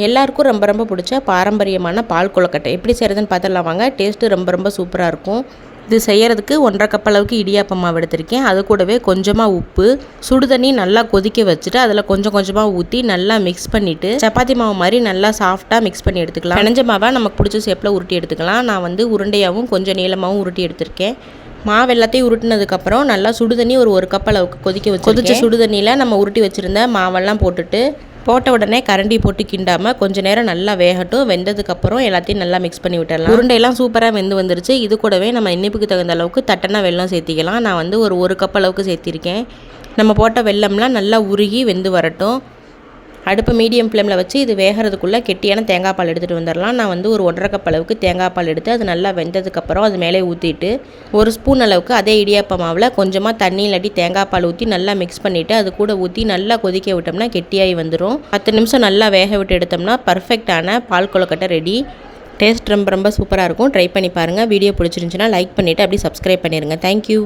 எல்லாருக்கும் ரொம்ப ரொம்ப பிடிச்ச பாரம்பரியமான பால் கொழுக்கட்டை எப்படி செய்கிறதுன்னு பார்த்துடலாம் வாங்க. டேஸ்ட்டு ரொம்ப ரொம்ப சூப்பராக இருக்கும். இது செய்கிறதுக்கு 1.5 கப் அளவுக்கு இடியாப்பம் மாவு எடுத்திருக்கேன். அது கூடவே கொஞ்சமாக உப்பு, சுடு தண்ணி நல்லா கொதிக்க வச்சுட்டு அதில் கொஞ்சம் கொஞ்சமாக ஊற்றி நல்லா மிக்ஸ் பண்ணிவிட்டு சப்பாத்தி மாவு மாதிரி நல்லா சாஃப்டாக மிக்ஸ் பண்ணி எடுத்துக்கலாம். பிணைஞ்ச மாவை நமக்கு பிடிச்ச ஷேப்பில் உருட்டி எடுத்துக்கலாம். நான் வந்து உருண்டையாகவும் கொஞ்சம் நீளமாகவும் உருட்டி எடுத்திருக்கேன். மாவு எல்லாத்தையும் உருட்டினதுக்கப்புறம் நல்லா சுடு தண்ணி ஒரு கப் அளவுக்கு கொதிச்ச சுடு தண்ணியில் நம்ம உருட்டி வச்சுருந்த மாவெல்லாம் போட்ட உடனே கரண்டி போட்டு கிண்டாமல் கொஞ்சம் நேரம் நல்லா வேகட்டும். வெந்ததுக்கப்புறம் எல்லாத்தையும் நல்லா மிக்ஸ் பண்ணி விட்டுடலாம். உருண்டையெல்லாம் சூப்பராக வெந்து வந்துருச்சு. இது கூடவே நம்ம இனிப்புக்கு தகுந்த அளவுக்கு தட்டனா வெல்லம் சேர்த்திக்கலாம். நான் வந்து ஒரு கப் அளவுக்கு சேர்த்திருக்கேன். நம்ம போட்ட வெல்லம்லாம் நல்லா உருகி வெந்து வரட்டும். அடுப்பு மீடியம் ஃப்ளேமில் வச்சு இது வேகிறதுக்குள்ளே கெட்டியான தேங்காய் பால் எடுத்துகிட்டு வந்துடலாம். நான் வந்து 1.5 கப் அளவுக்கு தேங்காய் பால் எடுத்து அது நல்லா வெந்ததுக்கப்புறம் அது மேலே ஊற்றிட்டு 1 ஸ்பூன் அளவுக்கு அதே இடியாப்ப மாவில் கொஞ்சமாக தண்ணி இல்லாட்டி தேங்காய் பால் ஊற்றி நல்லா மிக்ஸ் பண்ணிவிட்டு அது கூட ஊற்றி நல்லா கொதிக்க விட்டோம்னா கெட்டியாகி வந்துடும். 10 நிமிஷம் நல்லா வேக விட்டு எடுத்தோம்னா பர்ஃபெக்டான பால் கொழுக்கட்டை ரெடி. டேஸ்ட் ரொம்ப ரொம்ப சூப்பராக இருக்கும். ட்ரை பண்ணி பாருங்கள். வீடியோ பிடிச்சிருந்துச்சுன்னா லைக் பண்ணிவிட்டு அப்படியே சப்ஸ்கிரைப் பண்ணிடுங்க. தேங்க்யூ.